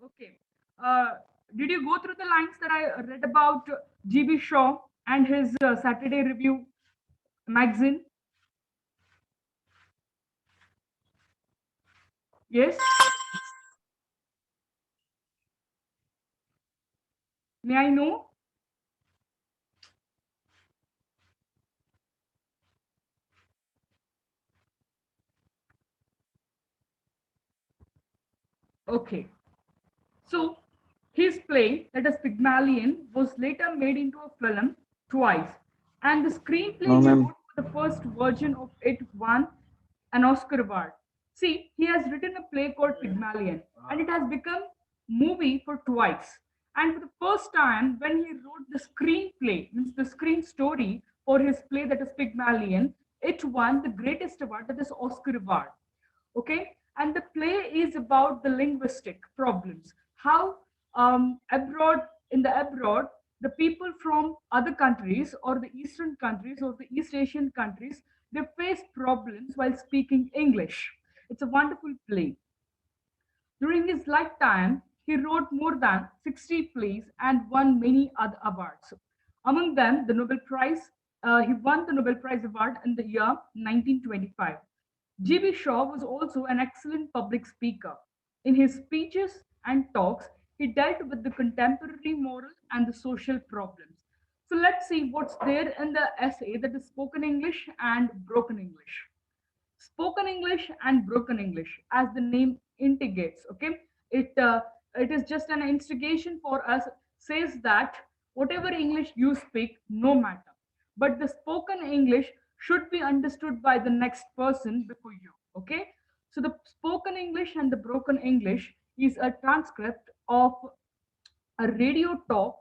Okay. Uh, did you go through the lines that I read about GB Shaw and his Saturday Review magazine? Yes. May I know? Okay. So his play, that is Pygmalion, was later made into a film twice, and the screenplay No, he ma'am. wrote for the first version of it won an Oscar award. See, he has written a play called Pygmalion, and it has become movie for twice. And for the first time, when he wrote the screenplay, means the screen story for his play that is Pygmalion, it won the greatest award, that is Oscar award. Okay, and the play is about the linguistic problems, how abroad, in the abroad, the people from other countries or the eastern countries or the east asian countries, they face problems while speaking english. It's a wonderful play. During his lifetime, he wrote more than 60 plays and won many other awards. Among them, the Nobel Prize, he won the Nobel Prize Award in the year 1925. G.B. Shaw was also an excellent public speaker. In his speeches and talks, he dealt with the contemporary moral and the social problems. So let's see what's there in the essay, that is spoken English and broken English. Spoken English and broken English, as the name indicates. Okay, it is just an instigation for us. Says that whatever English you speak, no matter, but the spoken English should be understood by the next person before you. Okay, so the spoken English and the broken English is a transcript of a radio talk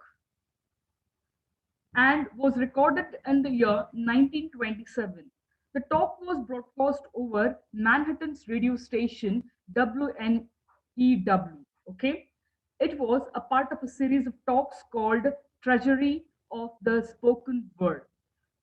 and was recorded in the year 1927. The talk was broadcast over Manhattan's radio station WNEW. Okay, it was a part of a series of talks called Treasury of the Spoken Word.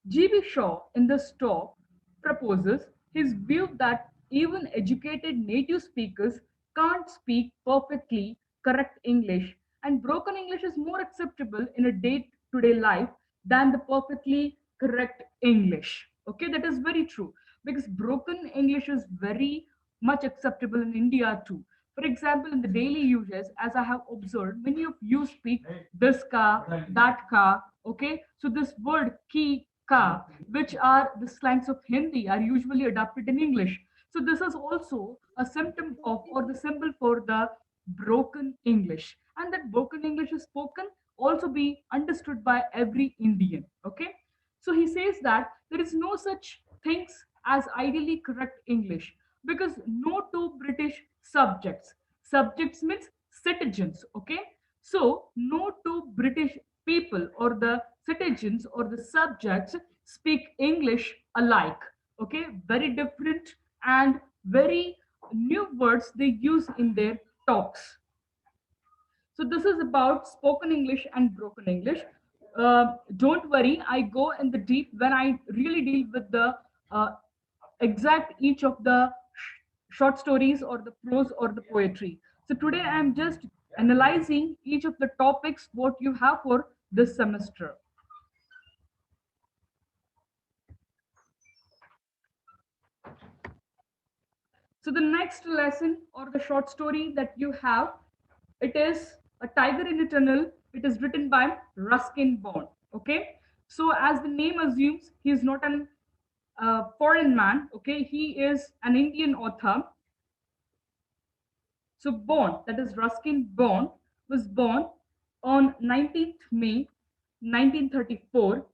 G.B. Shaw in this talk proposes his view that even educated native speakers can't speak perfectly correct English, and broken English is more acceptable in a day to day life than the perfectly correct English. Okay, that is very true, because broken English is very much acceptable in India too. For example, in the daily uses, as I have observed, many of you speak this ka, that ka. Okay, so this word ki, ka, which are the slangs of Hindi, are usually adopted in English. So this is also a symptom of, or the symbol for, the broken English, and that broken English is spoken also be understood by every Indian. Okay, so he says that there is no such things as ideally correct English, because no two British subjects, subjects means citizens. Okay, so no two British people or the citizens or the subjects speak English alike. Okay, very different and very new words they use in their talks. So this is about spoken English and broken English. Don't worry, I go in the deep when I really deal with the uh, exact each of the short stories or the prose or the poetry. So today I am just analyzing each of the topics what you have for this semester. So the next lesson or the short story that you have, it is A Tiger in a Tunnel. It is written by Ruskin Bond. Okay. So as the name assumes, he is not an foreign man. Okay. He is an Indian author. So Bond, that is Ruskin Bond, was born on 19th May 1934.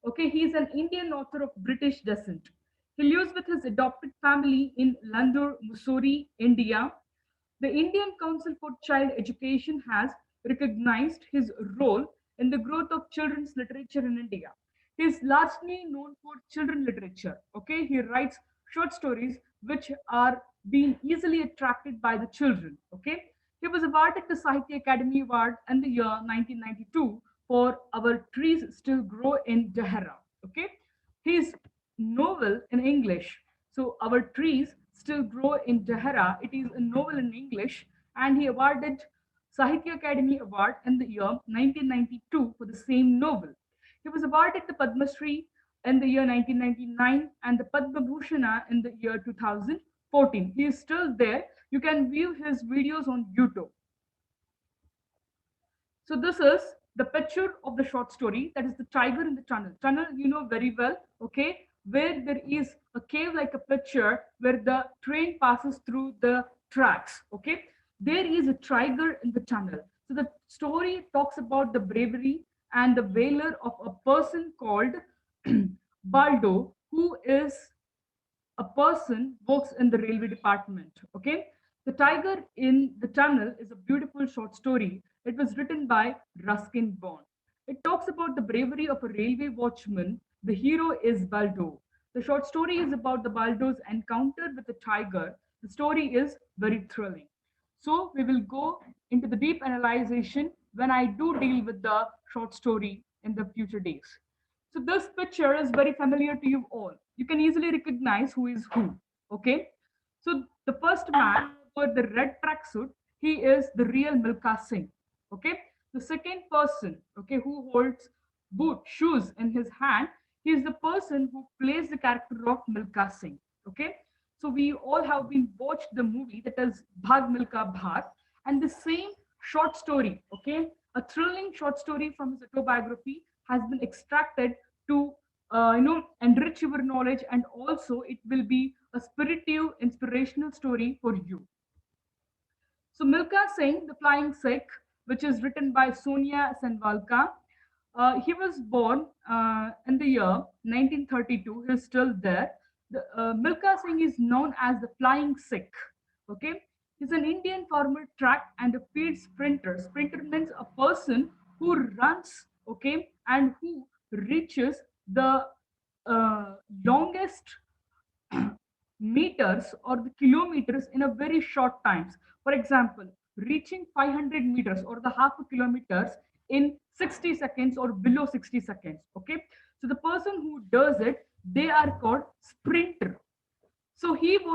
Okay, he is an Indian author of British descent. He lives with his adopted family in Landur, Mussoorie, India. The Indian Council for Child Education has recognized his role in the growth of children's literature in India. He is largely known for children literature. Okay, he writes short stories which are being easily attracted by the children. Okay, he was awarded the Sahitya Academy Award in the year 1992 for Our Trees Still Grow in Dehra. Okay, his novel in English, so Our Trees Still Grow in Dehra, it is a novel in English, and he awarded Sahitya Academy Award in the year 1992 for the same novel. He was awarded the Padma Shri in the year 1999 and the Padma Bhushana in the year 2014. He is still there. You can view his videos on YouTube. So this is the picture of the short story, that is the tiger in the tunnel. Tunnel, you know very well, okay, where there is a cave like a picture where the train passes through the tracks, okay. There is a tiger in the tunnel. So the story talks about the bravery and the valor of a person called Baldo, who is a person works in the railway department. Okay. The Tiger in the Tunnel is a beautiful short story. It was written by Ruskin Bond. It talks about the bravery of a railway watchman. The hero is Baldo. The short story is about the Baldo's encounter with the tiger. The story is very thrilling. So we will go into the deep analyzation when I do deal with the short story in the future days. So this picture is very familiar to you all. You can easily recognize who is who. Okay. So the first man with the red tracksuit, he is the real Milka Singh. Okay. The second person, okay, who holds boot shoes in his hand, he is the person who plays the character of Milka Singh. Okay. So we all have been watched the movie, that is Bhag Milka Bhag, and the same short story, okay, a thrilling short story from his autobiography has been extracted to enrich your knowledge, and also it will be a spiritual inspirational story for you. So Milka Singh, the Flying Sikh, which is written by Sonia Senvalka, he was born in the year 1932. He's still there. Milka Singh is known as the Flying Sikh. Okay, he's an Indian former track and a field sprinter. Sprinter means a person who runs, okay, and who reaches the longest meters or the kilometers in a very short times. For example, reaching 500 meters or the half a kilometers in 60 seconds or below 60 seconds. Okay, so the person who does it, they are called sprinter. So he was